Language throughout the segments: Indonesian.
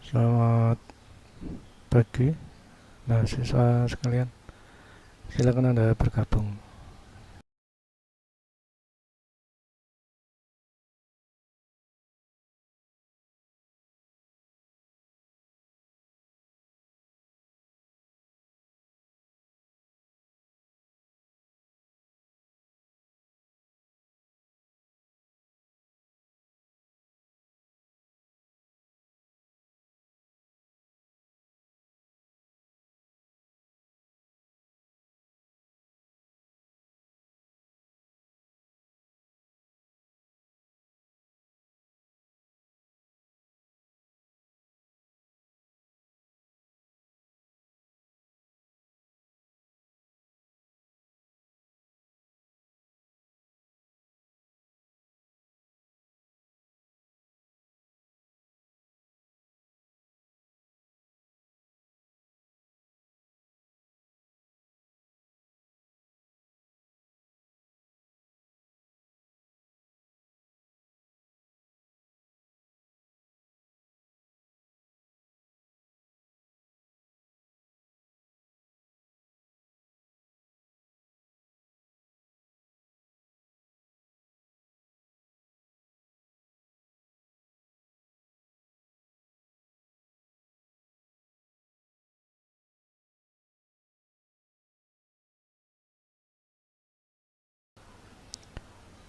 Selamat pagi mahasiswa sekalian. Silakan Anda bergabung.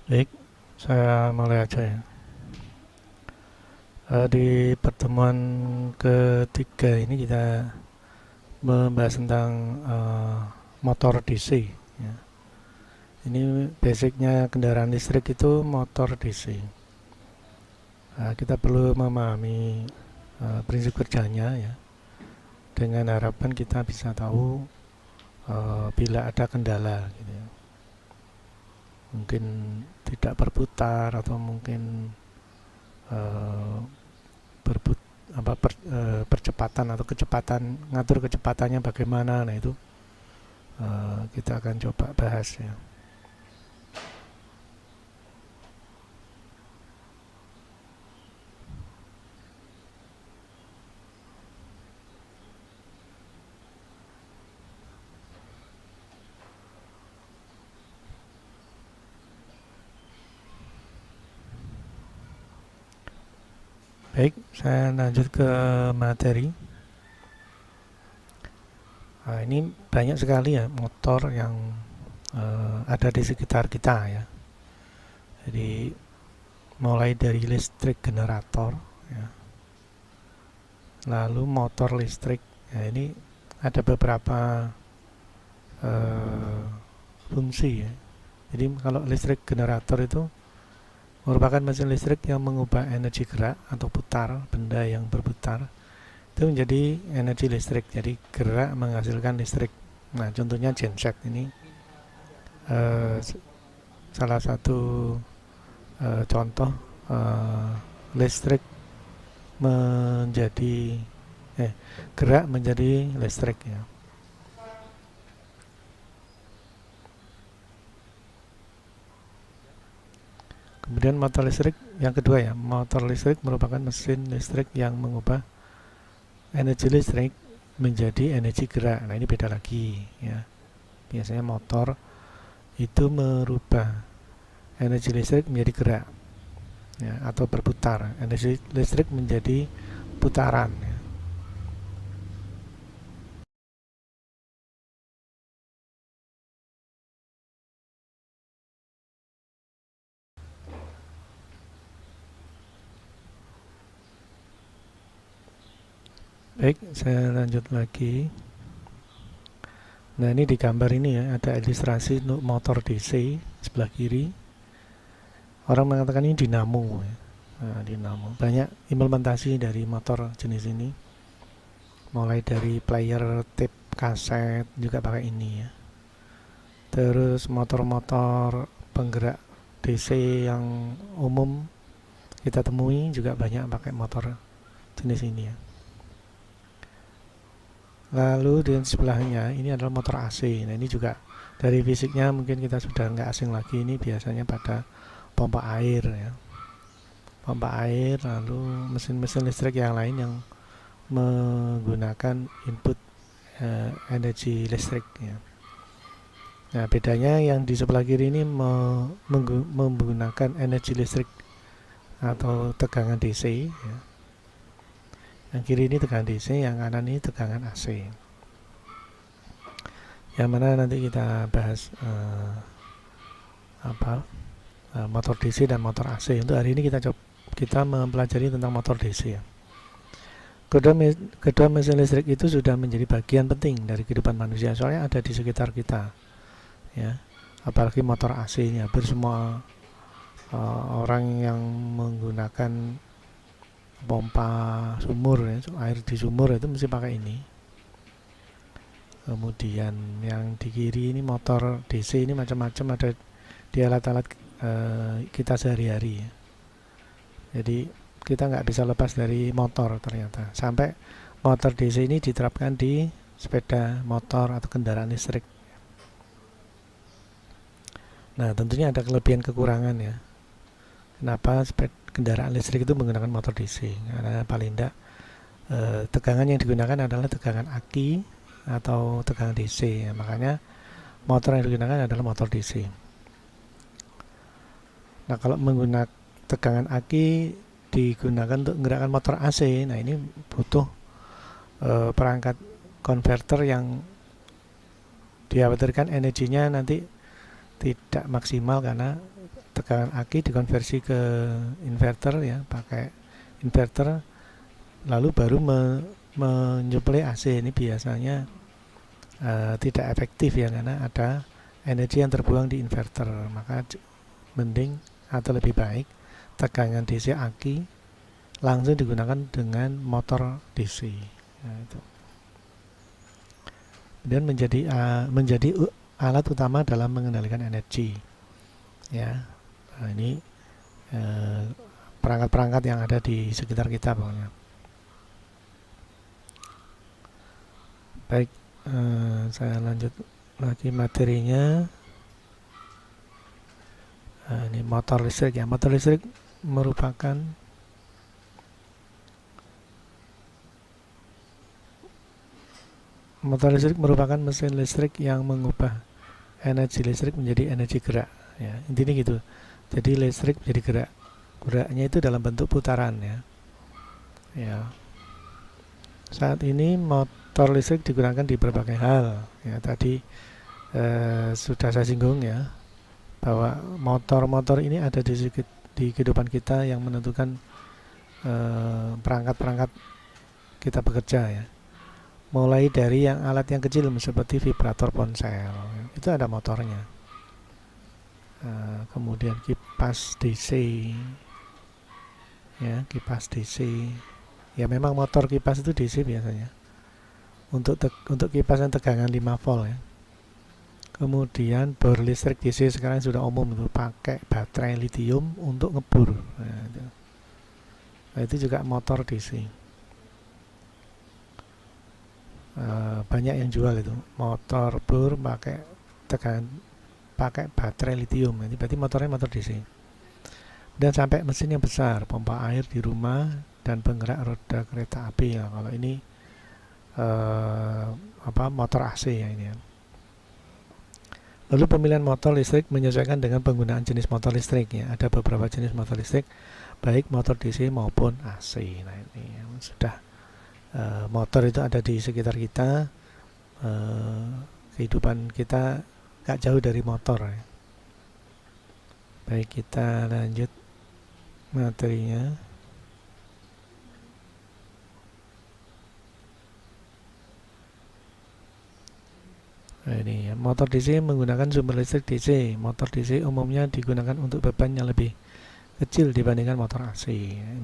Baik, saya mulai aja ya. Di pertemuan ketiga ini kita membahas tentang motor DC. Ya. Ini basicnya kendaraan listrik itu motor DC. Kita perlu memahami prinsip kerjanya ya. Dengan harapan kita bisa tahu bila ada kendala gitu ya. Mungkin tidak berputar atau mungkin uh, berbut percepatan atau kecepatan, ngatur kecepatannya bagaimana. Nah itu kita akan coba bahas ya. Baik, saya lanjut ke materi. Ini banyak sekali ya motor yang ada di sekitar kita ya. Jadi mulai dari listrik generator ya, lalu motor listrik ya, ini ada beberapa fungsi ya. Jadi kalau listrik generator itu merupakan mesin listrik yang mengubah energi gerak atau putar benda yang berputar itu menjadi energi listrik. Jadi gerak menghasilkan listrik. Nah contohnya genset ini salah satu contoh listrik menjadi gerak menjadi listrik ya. Kemudian motor listrik yang kedua ya, motor listrik merupakan mesin listrik yang mengubah energi listrik menjadi energi gerak. Nah ini beda lagi ya. Biasanya motor itu merubah energi listrik menjadi gerak ya, atau berputar. Energi listrik menjadi putaran ya. Baik, saya lanjut lagi. Nah ini di gambar ini ya, ada ilustrasi untuk motor DC sebelah kiri. Orang mengatakan ini dinamo ya. Nah, dinamo. Banyak implementasi dari motor jenis ini. Mulai dari player tape kaset juga pakai ini ya. Terus motor-motor penggerak DC yang umum kita temui juga banyak pakai motor jenis ini ya. Lalu di sebelahnya ini adalah motor AC. Nah ini juga dari fisiknya mungkin kita sudah nggak asing lagi. Ini biasanya pada pompa air ya. Pompa air, lalu mesin-mesin listrik yang lain yang menggunakan input energi listrik ya. Nah, bedanya yang di sebelah kiri ini menggunakan energi listrik atau tegangan DC ya. Yang kiri ini tegangan DC, yang kanan ini tegangan AC. Yang mana nanti kita bahas motor DC dan motor AC. Untuk hari ini kita mempelajari tentang motor DC ya. Kedua mesin listrik itu sudah menjadi bagian penting dari kehidupan manusia, soalnya ada di sekitar kita ya. Apalagi motor AC ini, hampir semua orang yang menggunakan pompa sumur ya, air di sumur itu mesti pakai ini. Kemudian yang di kiri ini motor DC ini macam-macam ada di alat-alat kita sehari-hari ya. Jadi kita nggak bisa lepas dari motor ternyata. Sampai motor DC ini diterapkan di sepeda motor atau kendaraan listrik. Nah, tentunya ada kelebihan kekurangan ya. Kenapa kendaraan listrik itu menggunakan motor DC? Karena paling tidak tegangan yang digunakan adalah tegangan aki atau tegangan DC ya. Makanya motor yang digunakan adalah motor DC. Nah, kalau menggunakan tegangan aki digunakan untuk menggerakkan motor AC, nah ini butuh perangkat konverter yang dikhawatirkan energinya nanti tidak maksimal karena tegangan aki dikonversi ke inverter ya, pakai inverter lalu baru menyuplai AC. Ini biasanya tidak efektif ya, karena ada energi yang terbuang di inverter. Maka mending atau lebih baik tegangan DC aki langsung digunakan dengan motor DC. Nah, itu. Dan menjadi alat utama dalam mengendalikan energi. Ya, nah, ini perangkat-perangkat yang ada di sekitar kita pokoknya. Baik, saya lanjut lagi materinya. Nah, ini motor listrik ya. Motor listrik merupakan mesin listrik yang mengubah energi listrik menjadi energi gerak ya. Intinya gitu. Jadi listrik menjadi gerak. Geraknya itu dalam bentuk putaran ya. Ya. Saat ini motor listrik digunakan di berbagai hal ya. Tadi sudah saya singgung ya, bahwa motor-motor ini ada di kehidupan kita yang menentukan perangkat-perangkat kita bekerja ya. Mulai dari yang alat yang kecil seperti vibrator ponsel, itu ada motornya. Kemudian kipas DC ya, kipas DC ya, memang motor kipas itu DC biasanya. Untuk kipas yang tegangan 5 volt ya. Kemudian bor listrik DC sekarang sudah umum, itu pakai baterai litium untuk ngebor. Nah, itu juga motor DC. Banyak yang jual itu motor bor pakai baterai litium. Ini berarti motornya motor DC. Dan sampai mesin yang besar, pompa air di rumah dan penggerak roda kereta api ya. Kalau ini motor AC ya ini ya. Lalu pemilihan motor listrik menyesuaikan dengan penggunaan jenis motor listrik ya. Ada beberapa jenis motor listrik, baik motor DC maupun AC. Nah ini ya, sudah motor itu ada di sekitar kita, kehidupan kita gak jauh dari motor ya. Baik, kita lanjut materinya. Nah, ini ya, motor DC menggunakan sumber listrik DC. Motor DC umumnya digunakan untuk beban yang lebih kecil dibandingkan motor AC.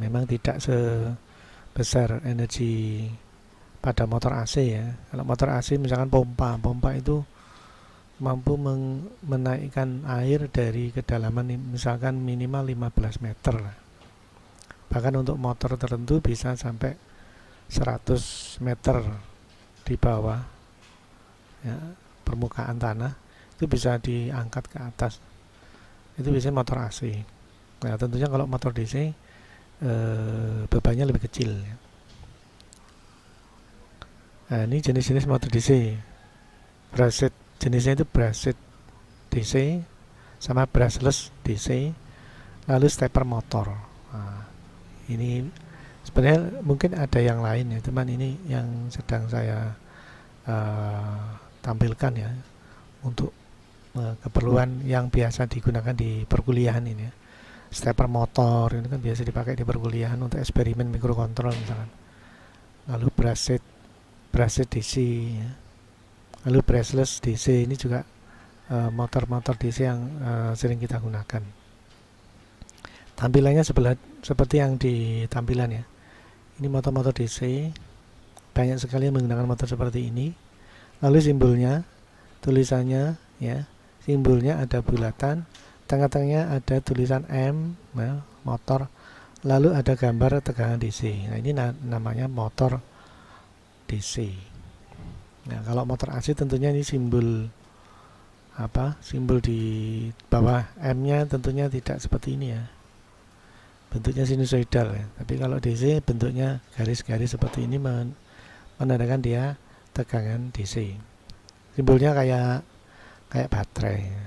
Memang tidak sebesar energi pada motor AC ya. Kalau motor AC misalkan pompa itu mampu menaikkan air dari kedalaman misalkan minimal 15 meter. Bahkan untuk motor tertentu bisa sampai 100 meter di bawah ya, permukaan tanah, itu bisa diangkat ke atas. Itu biasanya motor AC. Nah, tentunya kalau motor DC bebannya lebih kecil ya. Nah, ini jenis-jenis motor DC. Brushed jenisnya itu brushed DC sama brushless DC, lalu stepper motor. Nah, ini sebenarnya mungkin ada yang lain ya, teman. Ini yang sedang saya tampilkan ya untuk keperluan yang biasa digunakan di perkuliahan ini ya. Stepper motor ini kan biasa dipakai di perkuliahan untuk eksperimen mikrokontrol misalkan. Lalu brushed DC ya. Lalu brushless DC ini juga motor-motor DC yang sering kita gunakan. Tampilannya seperti yang di tampilan ya. Ini motor-motor DC, banyak sekali yang menggunakan motor seperti ini. Lalu simbolnya, tulisannya ya, simbolnya ada bulatan, tengah-tengahnya ada tulisan M ya, motor, lalu ada gambar tegangan DC. Nah, ini namanya motor DC. Nah, kalau motor AC tentunya ini simbol simbol di bawah M-nya tentunya tidak seperti ini ya, bentuknya sinusoidal ya. Tapi kalau DC bentuknya garis-garis seperti ini menandakan dia tegangan DC. Simbolnya kayak baterai ya.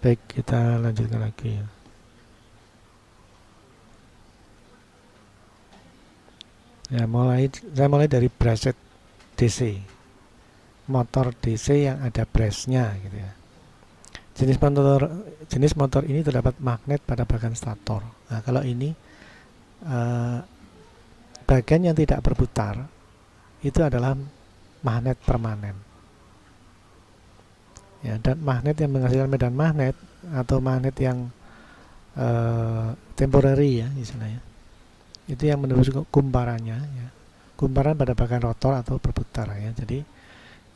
Baik, kita lanjutkan lagi ya. Ya, saya mulai dari brushed DC, motor DC yang ada brushnya gitu ya. Jenis motor ini terdapat magnet pada bagian stator. Nah, kalau ini bagian yang tidak berputar itu adalah magnet permanen. Ya, dan magnet yang menghasilkan medan magnet atau magnet yang temporary ya istilahnya, itu yang menembus kumparannya ya. Kumparan pada bagian rotor atau berputar ya. Jadi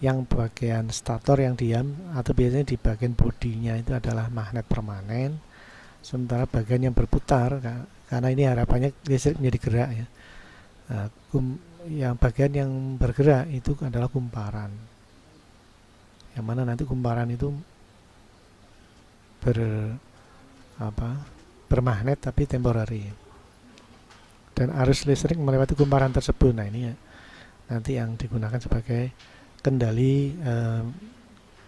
yang bagian stator yang diam atau biasanya di bagian bodinya itu adalah magnet permanen, sementara bagian yang berputar karena ini harapannya listrik menjadi gerak ya. Nah, yang bagian yang bergerak itu adalah kumparan, yang mana nanti kumparan itu bermagnet tapi temporary, dan arus listrik melewati kumparan tersebut. Nah, ini ya, nanti yang digunakan sebagai kendali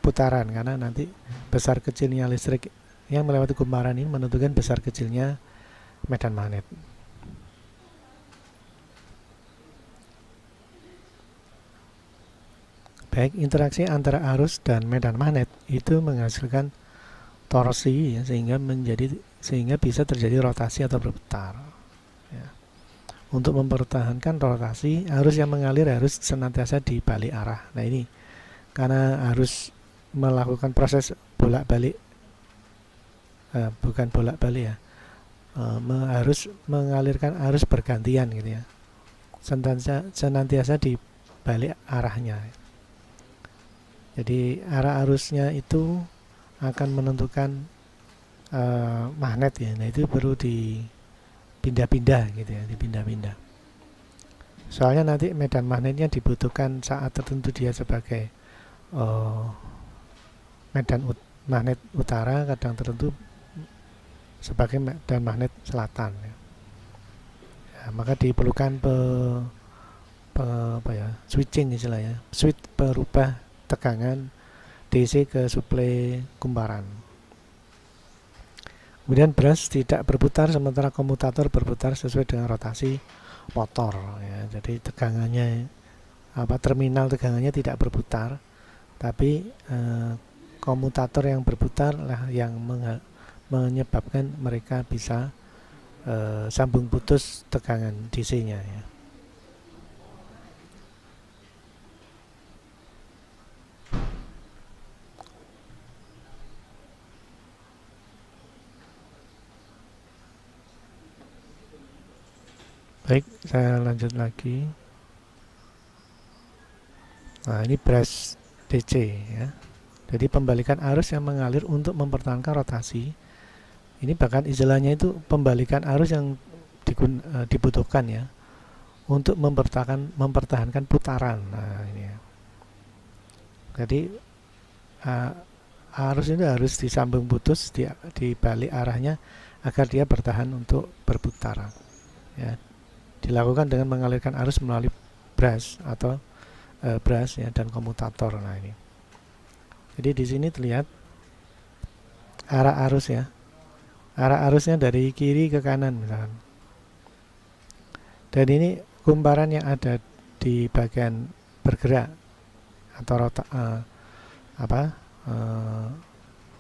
putaran, karena nanti besar kecilnya listrik yang melewati kumparan ini menentukan besar kecilnya medan magnet. Baik, interaksi antara arus dan medan magnet itu menghasilkan torsi ya, sehingga bisa terjadi rotasi atau berputar ya. Untuk mempertahankan rotasi, arus yang mengalir harus senantiasa dibalik arah. Nah, ini karena harus melakukan proses bolak-balik, bukan bolak-balik ya, harus mengalirkan arus bergantian gitu ya, senantiasa dibalik arahnya. Jadi arah arusnya itu akan menentukan magnet ya. Nah, itu perlu dipindah-pindah gitu ya, dipindah-pindah. Soalnya nanti medan magnetnya dibutuhkan saat tertentu dia sebagai medan magnet utara, kadang tertentu sebagai medan magnet selatan ya. Ya, maka diperlukan switching istilahnya, switch berubah tegangan DC ke suplai kumparan. Kemudian brush tidak berputar sementara komutator berputar sesuai dengan rotasi motor ya. Jadi tegangannya terminal tegangannya tidak berputar, tapi komutator yang berputar lah yang menyebabkan mereka bisa sambung putus tegangan DC-nya ya. Baik, saya lanjut lagi. Nah, ini brush DC ya. Jadi pembalikan arus yang mengalir untuk mempertahankan rotasi. Ini bahkan istilahnya itu pembalikan arus yang dibutuhkan ya untuk mempertahankan putaran. Nah, ini ya. Jadi arus itu harus disambung putus di balik arahnya agar dia bertahan untuk berputar. ya, dilakukan dengan mengalirkan arus melalui brush atau brush ya, dan komutator. Nah ini, jadi di sini terlihat arah arus ya, arah arusnya dari kiri ke kanan misalkan. Dan ini kumparan yang ada di bagian bergerak atau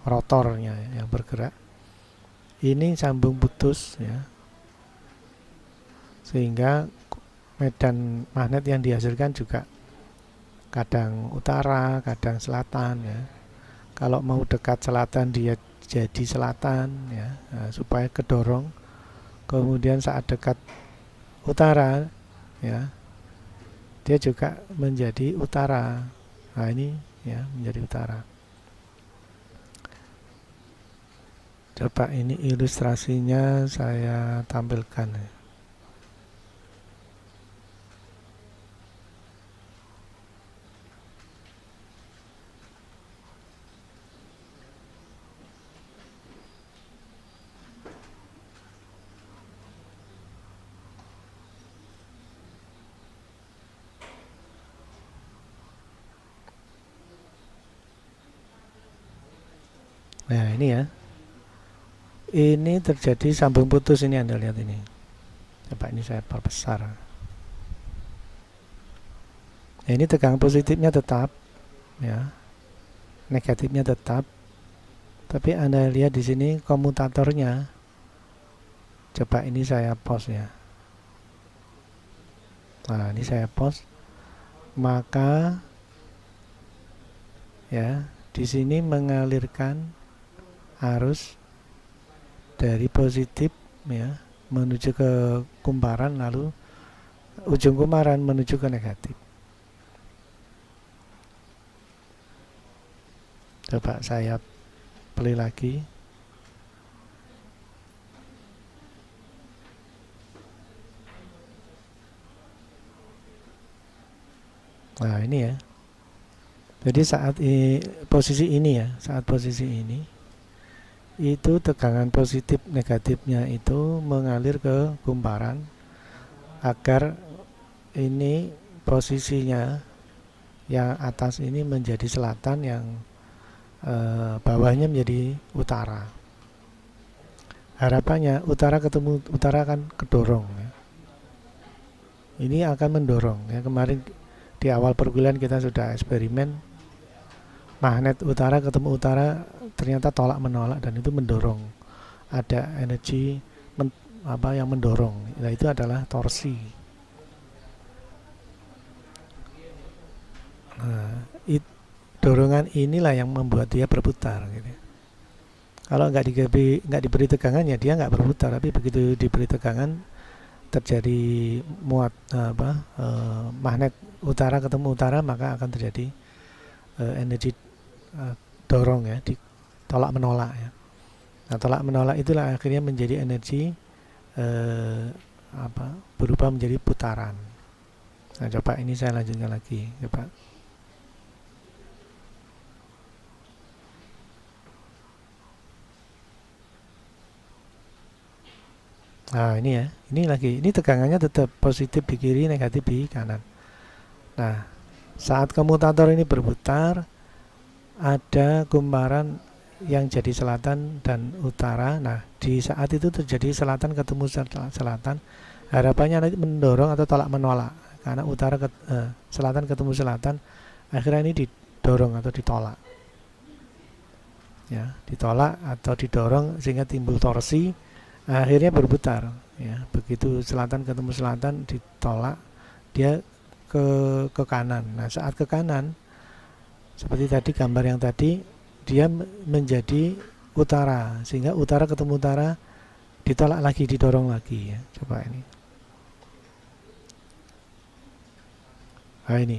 rotornya yang bergerak ini sambung putus ya, sehingga medan magnet yang dihasilkan juga kadang utara, kadang selatan ya. Kalau mau dekat selatan dia jadi selatan ya, supaya kedorong. Kemudian saat dekat utara ya, dia juga menjadi utara. Nah ini ya, menjadi utara. Coba ini ilustrasinya saya tampilkan ya. Nah ini ya, ini terjadi sambung putus ini, Anda lihat ini. Coba ini saya perbesar. Nah, ini tegangan positifnya tetap ya, negatifnya tetap, tapi Anda lihat di sini komutatornya. Coba ini saya pause ya. Nah ini saya pause, maka ya di sini mengalirkan arus dari positif ya menuju ke kumparan, lalu ujung kumparan menuju ke negatif. Coba saya play lagi. Nah ini ya, jadi saat posisi ini ya, saat posisi ini itu tegangan positif negatifnya itu mengalir ke kumparan agar ini posisinya yang atas ini menjadi selatan, yang bawahnya menjadi utara. Harapannya utara ketemu utara akan kedorong ya. Ini akan mendorong ya. Kemarin di awal perkuliahan kita sudah eksperimen magnet utara ketemu utara, ternyata tolak menolak, dan itu mendorong, ada energi yang mendorong. Nah itu adalah torsi. Nah, dorongan inilah yang membuat dia berputar gitu. Kalau nggak diberi tegangan ya dia nggak berputar, tapi begitu diberi tegangan terjadi magnet utara ketemu utara, maka akan terjadi energi dorong ya, ditolak menolak ya. Nah tolak menolak itulah akhirnya menjadi energi berubah menjadi putaran. Nah coba ini saya lanjutkan lagi, coba. Nah ini ya, ini lagi, ini tegangannya tetap positif di kiri, negatif di kanan. Nah saat komutator ini berputar, ada kumparan yang jadi selatan dan utara. Nah di saat itu terjadi selatan ketemu selatan, harapannya nanti mendorong atau tolak menolak, karena selatan ketemu selatan, akhirnya ini didorong atau ditolak ya, ditolak atau didorong sehingga timbul torsi, akhirnya berputar ya. Begitu selatan ketemu selatan ditolak, dia ke kanan. Nah saat ke kanan, seperti tadi gambar yang tadi, dia menjadi utara, sehingga utara ketemu utara ditolak lagi, didorong lagi ya. Coba ini. Nah ini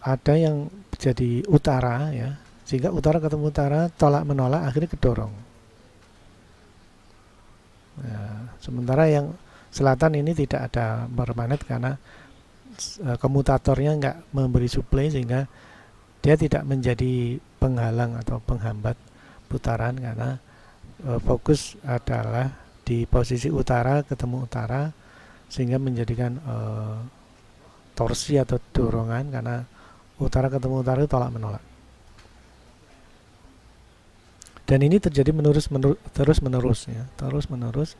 ada yang jadi utara ya, sehingga utara ketemu utara, tolak menolak, akhirnya kedorong. Nah, sementara yang selatan ini tidak ada magnet karena komutatornya nggak memberi suplai, sehingga dia tidak menjadi penghalang atau penghambat putaran, karena fokus adalah di posisi utara ketemu utara, sehingga menjadikan torsi atau dorongan, karena utara ketemu utara itu tolak menolak. Dan ini terjadi terus menerus,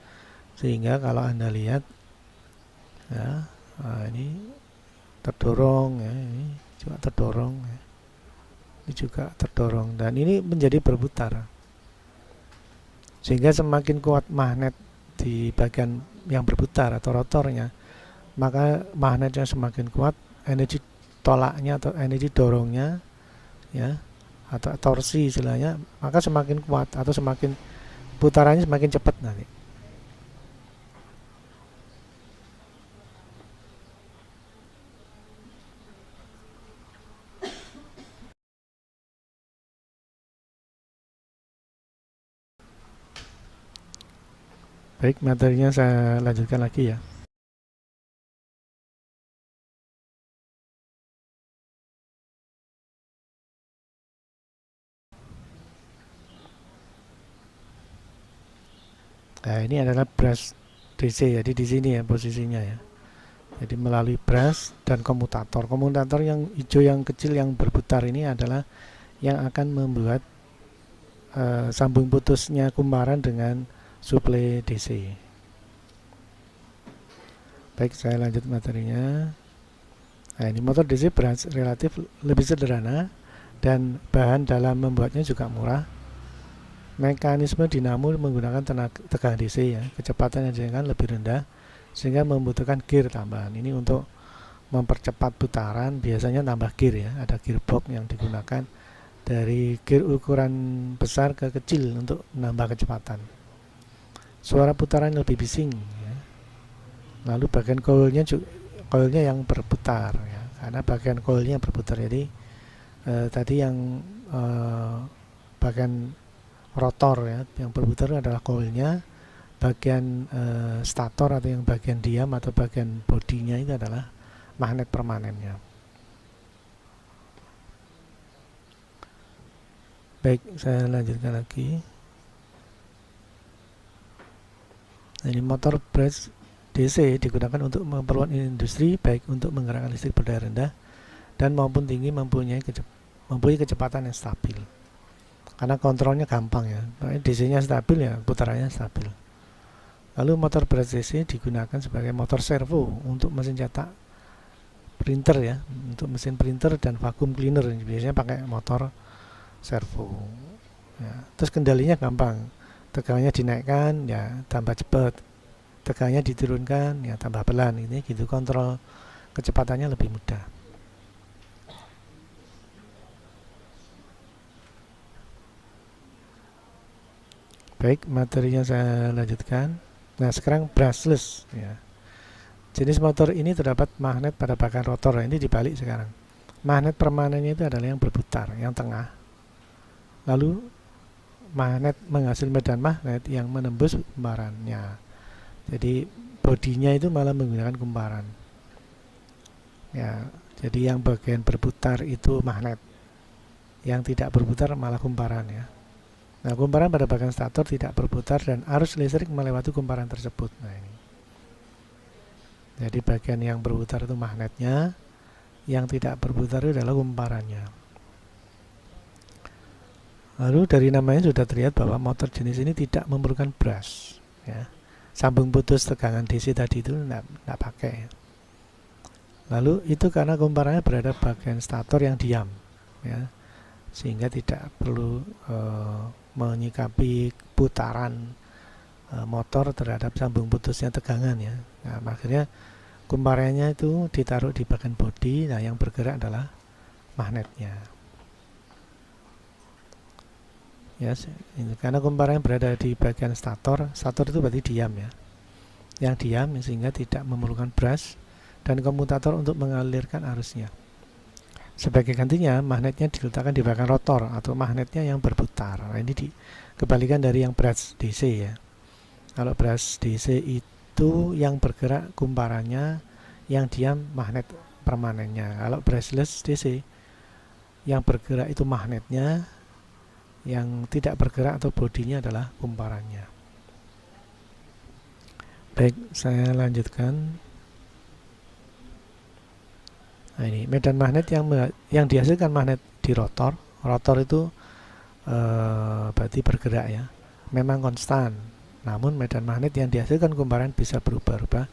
sehingga kalau Anda lihat ya, ini terdorong ya, ini juga terdorong ya, ini juga terdorong, dan ini menjadi berputar, sehingga semakin kuat magnet di bagian yang berputar atau rotornya, maka magnetnya semakin kuat, energi tolaknya atau energi dorongnya ya, atau torsi istilahnya, maka semakin kuat atau semakin putarannya semakin cepat nanti. Baik, materinya saya lanjutkan lagi ya. Nah, ini adalah brush DC, jadi di sini ya posisinya ya. Jadi melalui brush dan komutator. Komutator yang hijau yang kecil yang berputar ini adalah yang akan membuat sambung putusnya kumparan dengan suplai DC. Baik, saya lanjut materinya. Nah, ini motor DC brush relatif lebih sederhana dan bahan dalam membuatnya juga murah. Mekanisme dinamo menggunakan tegangan DC ya, kecepatan yang dihasilkan lebih rendah sehingga membutuhkan gear tambahan. Ini untuk mempercepat putaran, biasanya tambah gear ya, ada gearbox yang digunakan dari gear ukuran besar ke kecil untuk menambah kecepatan. Suara putaran lebih bising ya. Lalu bagian coilnya yang berputar ya, karena bagian coilnya berputar. Jadi tadi yang bagian rotor ya, yang berputar adalah coilnya, bagian stator atau yang bagian diam atau bagian bodinya itu adalah magnet permanennya. Baik, saya lanjutkan lagi. Nah, ini motor brush DC digunakan untuk keperluan industri, baik untuk menggerakkan listrik berdaya rendah dan maupun tinggi, mempunyai kecepatan yang stabil. Karena kontrolnya gampang ya, DC-nya stabil ya, putarannya stabil. Lalu motor brush DC digunakan sebagai motor servo untuk mesin cetak printer ya, untuk mesin printer dan vacuum cleaner, biasanya pakai motor servo ya. Terus kendalinya gampang, tegangannya dinaikkan ya tambah cepat, tegangannya diturunkan ya tambah pelan, ini gitu, kontrol kecepatannya lebih mudah. Baik, materinya saya lanjutkan. Nah, sekarang brushless ya. Jenis motor ini terdapat magnet pada bagian rotor. Ini dibalik sekarang. Magnet permanennya itu adalah yang berputar, yang tengah. Lalu magnet menghasilkan medan magnet yang menembus kumparannya. Jadi bodinya itu malah menggunakan kumparan. Ya, jadi yang bagian berputar itu magnet. Yang tidak berputar malah kumparan ya. Nah, kumparan pada bagian stator tidak berputar dan arus listrik melewati kumparan tersebut. Nah, ini. Jadi bagian yang berputar itu magnetnya, yang tidak berputar itu adalah kumparannya. Lalu dari namanya sudah terlihat bahwa motor jenis ini tidak memerlukan brush ya. Sambung putus tegangan DC tadi itu tidak pakai. Lalu itu karena kumparannya berada bagian stator yang diam ya, sehingga tidak perlu menyikapi putaran motor terhadap sambung putusnya tegangan ya. Nah, akhirnya kumparannya itu ditaruh di bagian bodi. Nah, yang bergerak adalah magnetnya. Ya, ini karena kumparannya berada di bagian stator. Stator itu berarti diam ya. Yang diam sehingga tidak memerlukan brush dan komutator untuk mengalirkan arusnya. Sebagai gantinya, magnetnya diletakkan di bagian rotor atau magnetnya yang berputar. Nah, ini kebalikan dari yang brush DC ya. Kalau brush DC itu yang bergerak kumparannya, yang diam magnet permanennya. Kalau brushless DC, yang bergerak itu magnetnya, yang tidak bergerak atau bodinya adalah kumparannya. Baik, saya lanjutkan. Nah, ini medan magnet yang dihasilkan magnet di rotor. Rotor itu berarti bergerak ya, memang konstan. Namun medan magnet yang dihasilkan kumparan bisa berubah-ubah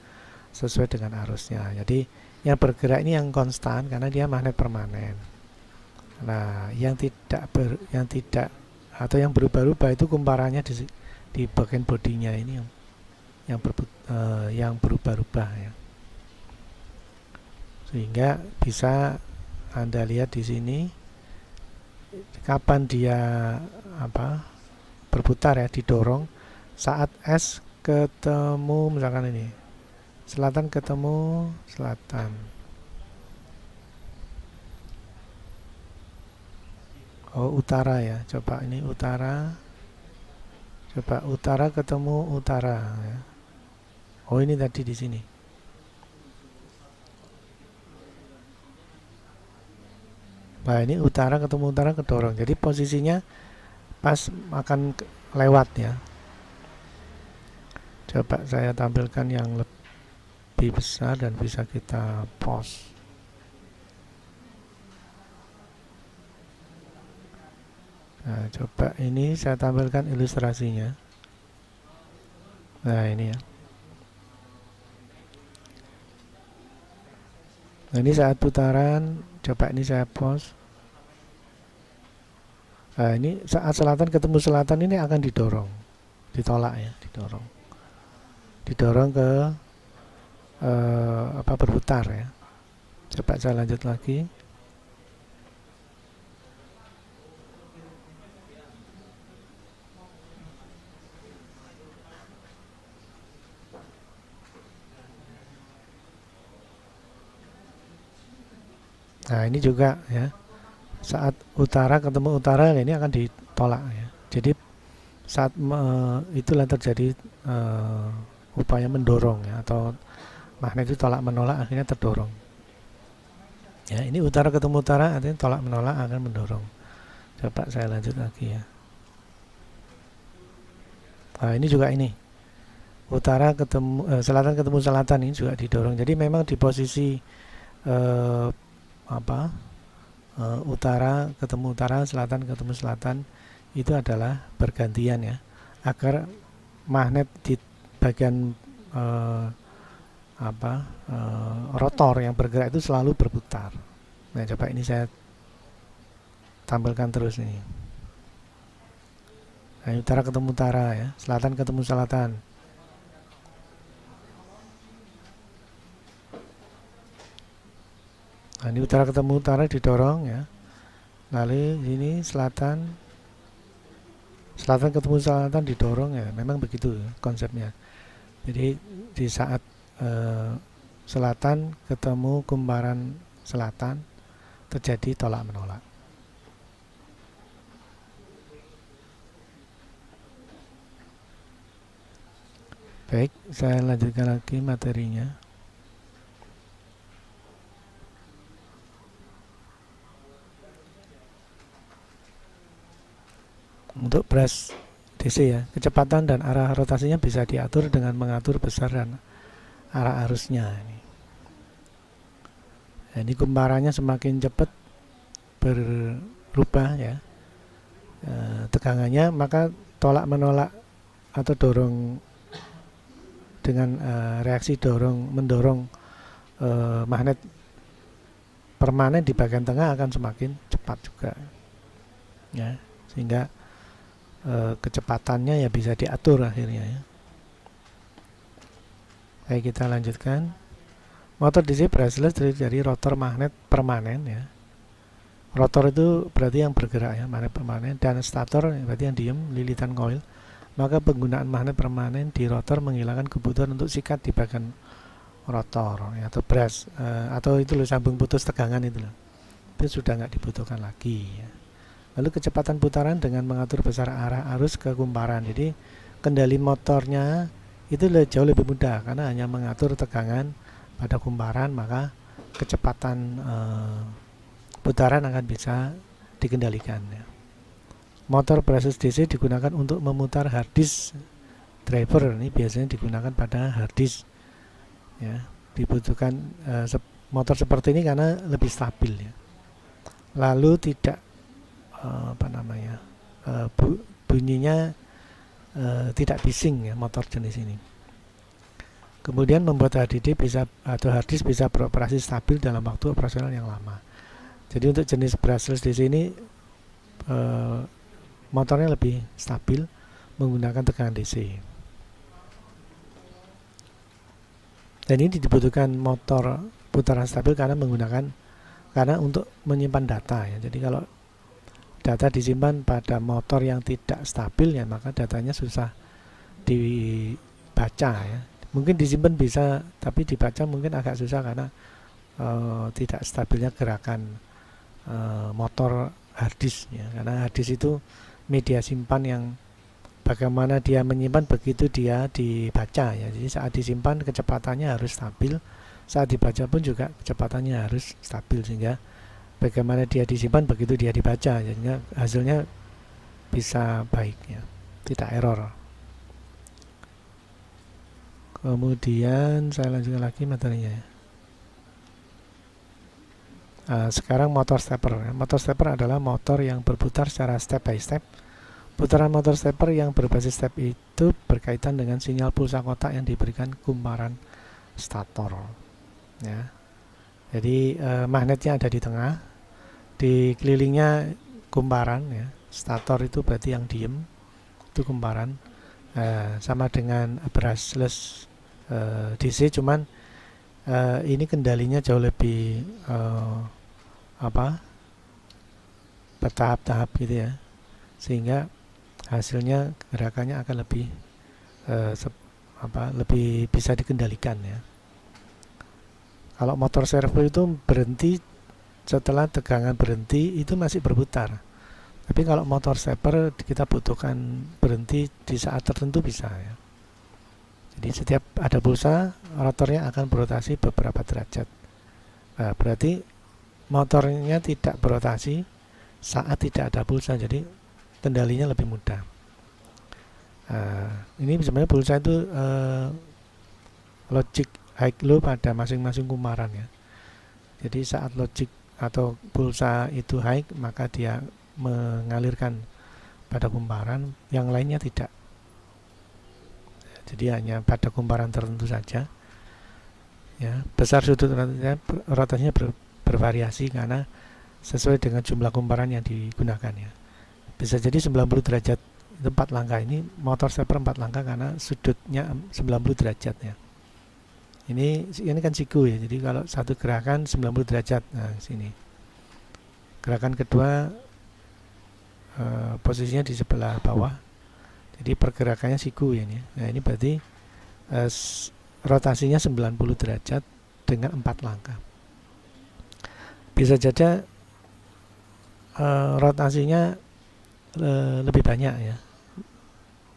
sesuai dengan arusnya. Jadi yang bergerak ini yang konstan karena dia magnet permanen. Nah, yang tidak atau yang berubah-ubah itu kumparannya di bagian bodinya ini yang berubah-ubah ya. Sehingga bisa Anda lihat di sini kapan dia berputar ya, didorong saat S ketemu misalkan ini selatan ketemu selatan. Oh, utara ya. Coba ini utara. Coba utara ketemu utara ya. Oh, ini tadi di sini. Nah, ini utara ketemu utara kedorong. Jadi posisinya pas akan lewat ya. Coba saya tampilkan yang lebih besar dan bisa kita pause. Nah, coba ini saya tampilkan ilustrasinya. Nah, ini ya. Nah, ini saat putaran, coba ini saya pause. Nah, ini saat selatan ketemu selatan ini akan didorong, ditolak ya, didorong ke berputar ya. Coba saya lanjut lagi. Nah, ini juga ya, saat utara ketemu utara ini akan ditolak ya. Jadi saat itulah terjadi upaya mendorong ya, atau magnet itu tolak menolak akhirnya terdorong ya. Ini utara ketemu utara artinya tolak menolak akan mendorong. Coba saya lanjut lagi ya. Nah, ini juga ini utara ketemu selatan ketemu selatan, ini juga didorong. Jadi memang di posisi utara ketemu utara, selatan ketemu selatan itu adalah bergantian ya, agar magnet di bagian rotor yang bergerak itu selalu berputar. Nah, coba ini saya tampilkan terus ini. Nah, utara ketemu utara ya, selatan ketemu selatan. Nah, ini utara ketemu utara didorong ya. Lalu ini selatan ketemu selatan didorong ya. Memang begitu ya, konsepnya. Jadi di saat selatan ketemu kumparan selatan terjadi tolak menolak. Baik, saya lanjutkan lagi materinya. Untuk brush DC ya, kecepatan dan arah rotasinya bisa diatur dengan mengatur besar dan arah arusnya ini. Nah, ini kumparannya semakin cepat berubah ya tegangannya, maka tolak menolak atau dorong dengan reaksi mendorong magnet permanen di bagian tengah akan semakin cepat juga ya, sehingga kecepatannya ya bisa diatur akhirnya ya. Baik, kita lanjutkan. Motor DC brushless terdiri dari rotor magnet permanen ya. Rotor itu berarti yang bergerak ya, magnet permanen, dan stator berarti yang diem, lilitan koil. Maka penggunaan magnet permanen di rotor menghilangkan kebutuhan untuk sikat di bagian rotor ya, atau brush atau itu loh, sambung putus tegangan itu loh. Itu sudah nggak dibutuhkan lagi ya. Lalu kecepatan putaran dengan mengatur besar arah arus ke kumparan. Jadi kendali motornya itu jauh lebih mudah karena hanya mengatur tegangan pada kumparan, maka kecepatan putaran akan bisa dikendalikan ya. Motor brushless DC digunakan untuk memutar hard disk driver ini biasanya digunakan pada hard disk ya. Dibutuhkan motor seperti ini karena lebih stabil ya, lalu tidak bunyinya tidak bising ya motor jenis ini. Kemudian membuat HDD bisa atau hard disk bisa beroperasi stabil dalam waktu operasional yang lama. Jadi untuk jenis brushless di sini motornya lebih stabil menggunakan tegangan DC. Dan ini dibutuhkan motor putaran stabil karena untuk menyimpan data ya. Jadi kalau data disimpan pada motor yang tidak stabil ya, maka datanya susah dibaca ya. Mungkin disimpan bisa, tapi dibaca mungkin agak susah karena tidak stabilnya gerakan motor hard disk ya. Karena hard disk itu media simpan yang bagaimana dia menyimpan begitu dia dibaca ya. Jadi saat disimpan kecepatannya harus stabil, saat dibaca pun juga kecepatannya harus stabil, sehingga bagaimana dia disimpan begitu dia dibaca, jadinya hasilnya bisa baik ya, tidak error. Kemudian saya lanjutkan lagi materinya ya. Sekarang motor stepper. Motor stepper adalah motor yang berputar secara step by step. Putaran motor stepper yang berbasis step itu berkaitan dengan sinyal pulsa kotak yang diberikan kumparan stator ya. Jadi magnetnya ada di tengah, di kelilingnya kumparan ya. Stator itu berarti yang diem, itu kumparan. Sama dengan brushless DC, cuman ini kendalinya jauh lebih bertahap-tahap gitu ya, sehingga hasilnya gerakannya akan lebih lebih bisa dikendalikan ya. Kalau motor servo itu berhenti setelah tegangan berhenti, itu masih berputar. Tapi kalau motor stepper kita butuhkan berhenti di saat tertentu bisa ya. Jadi setiap ada pulsa, rotornya akan berotasi beberapa derajat. Berarti motornya tidak berotasi saat tidak ada pulsa, jadi kendalinya lebih mudah. Ini sebenarnya pulsa itu logic high low pada masing-masing kumparan ya. Jadi saat logic atau pulsa itu high, maka dia mengalirkan pada kumparan, yang lainnya tidak. Jadi hanya pada kumparan tertentu saja. Ya, besar sudut rotasinya bervariasi karena sesuai dengan jumlah kumparan yang digunakan ya. Bisa jadi 90 derajat itu 4 langkah. Ini motor stepper 4 langkah karena sudutnya 90 derajat ya. Ini kan siku ya. Jadi kalau satu gerakan 90 derajat. Nah, sini. Gerakan kedua posisinya di sebelah bawah. Jadi pergerakannya siku ya ini. Nah, ini berarti rotasinya 90 derajat dengan 4 langkah. Bisa saja rotasinya lebih banyak ya.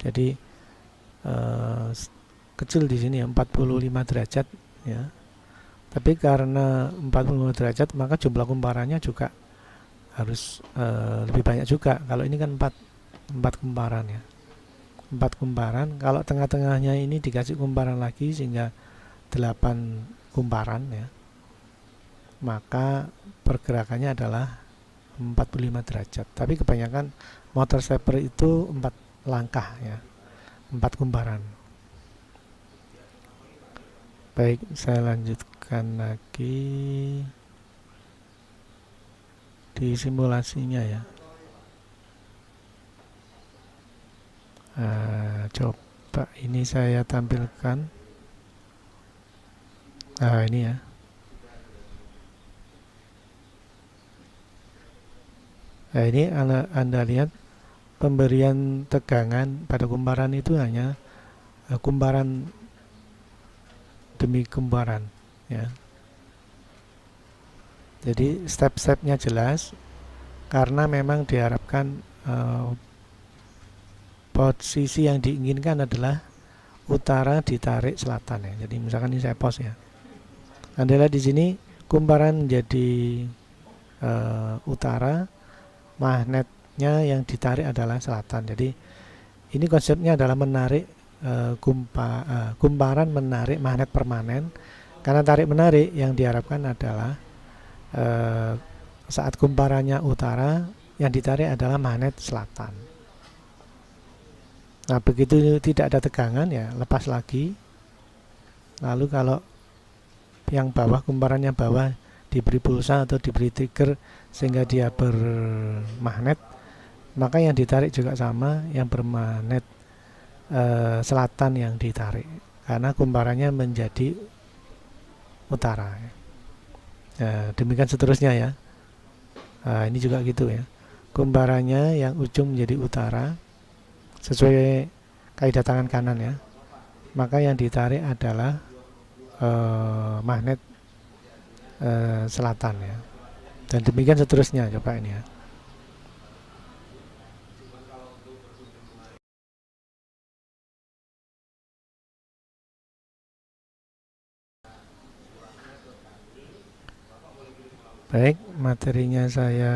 Jadi kecil di sini ya, 45 derajat ya. Tapi karena 45 derajat maka jumlah kumparannya juga harus lebih banyak juga. Kalau ini kan 4 kumparan ya. 4 kumparan, kalau tengah-tengahnya ini dikasih kumparan lagi sehingga 8 kumparan ya. Maka pergerakannya adalah 45 derajat. Tapi kebanyakan motor stepper itu 4 langkah ya. 4 kumparan. Baik, saya lanjutkan lagi di simulasinya ya. Coba ini saya tampilkan. Nah, ini ya. Nah, ini Anda lihat pemberian tegangan pada kumparan itu hanya kumparan demi kumparan ya. Jadi step-stepnya jelas karena memang diharapkan posisi yang diinginkan adalah utara ditarik selatan ya. Jadi misalkan ini saya pos ya. Anda lihat di sini kumparan menjadi utara, magnetnya yang ditarik adalah selatan. Jadi ini konsepnya adalah menarik kumparan menarik magnet permanen. Karena tarik menarik yang diharapkan adalah saat kumparannya utara, yang ditarik adalah magnet selatan. Nah, begitu tidak ada tegangan ya lepas lagi. Lalu kalau yang bawah, kumparannya bawah, diberi pulsa atau diberi trigger sehingga dia bermagnet, maka yang ditarik juga sama, yang bermagnet selatan yang ditarik, karena kumparannya menjadi utara. Demikian seterusnya ya. Ini juga gitu ya. Kumparannya yang ujung menjadi utara sesuai kaidah tangan kanan ya. Maka yang ditarik adalah magnet selatan ya. Dan demikian seterusnya, coba ini ya. Baik, materinya saya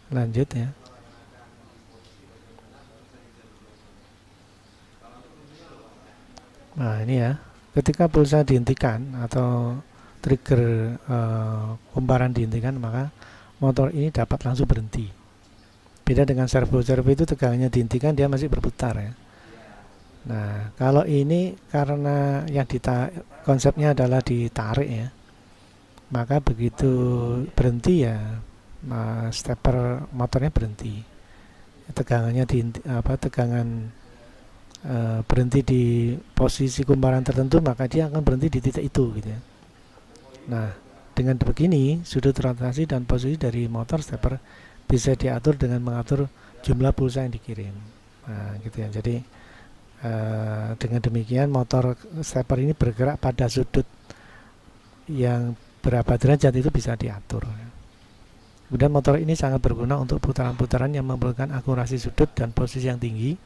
lanjut ya. Nah, ini ya. Ketika pulsa dihentikan atau trigger kumparan dihentikan, maka motor ini dapat langsung berhenti. Beda dengan servo itu tegangannya dihentikan, dia masih berputar ya. Nah, kalau ini karena yang konsepnya adalah ditarik ya, maka begitu berhenti ya, stepper motornya berhenti. Tegangannya tegangan berhenti di posisi kumparan tertentu, maka dia akan berhenti di titik itu gitu ya. Nah, dengan begini sudut rotasi dan posisi dari motor stepper bisa diatur dengan mengatur jumlah pulsa yang dikirim. Nah, gitu ya. Jadi dengan demikian motor stepper ini bergerak pada sudut yang berapa derajat itu bisa diatur. Kemudian motor ini sangat berguna untuk putaran-putaran yang memerlukan akurasi sudut dan posisi yang tinggi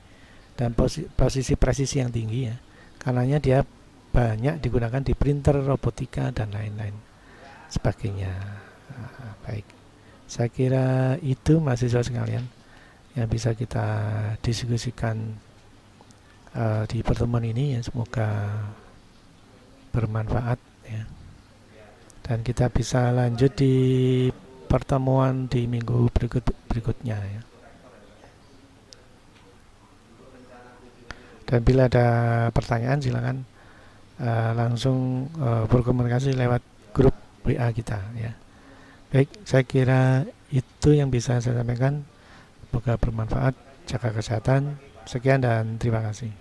dan posisi presisi yang tinggi ya. Karenanya dia banyak digunakan di printer, robotika dan lain-lain sebagainya. Baik, saya kira itu mahasiswa sekalian yang bisa kita diskusikan di pertemuan ini ya. Semoga bermanfaat ya. Dan kita bisa lanjut di pertemuan di minggu berikutnya ya. Dan bila ada pertanyaan silakan langsung berkomunikasi lewat grup WA kita ya. Baik, saya kira itu yang bisa saya sampaikan. Semoga bermanfaat. Jaga kesehatan. Sekian dan terima kasih.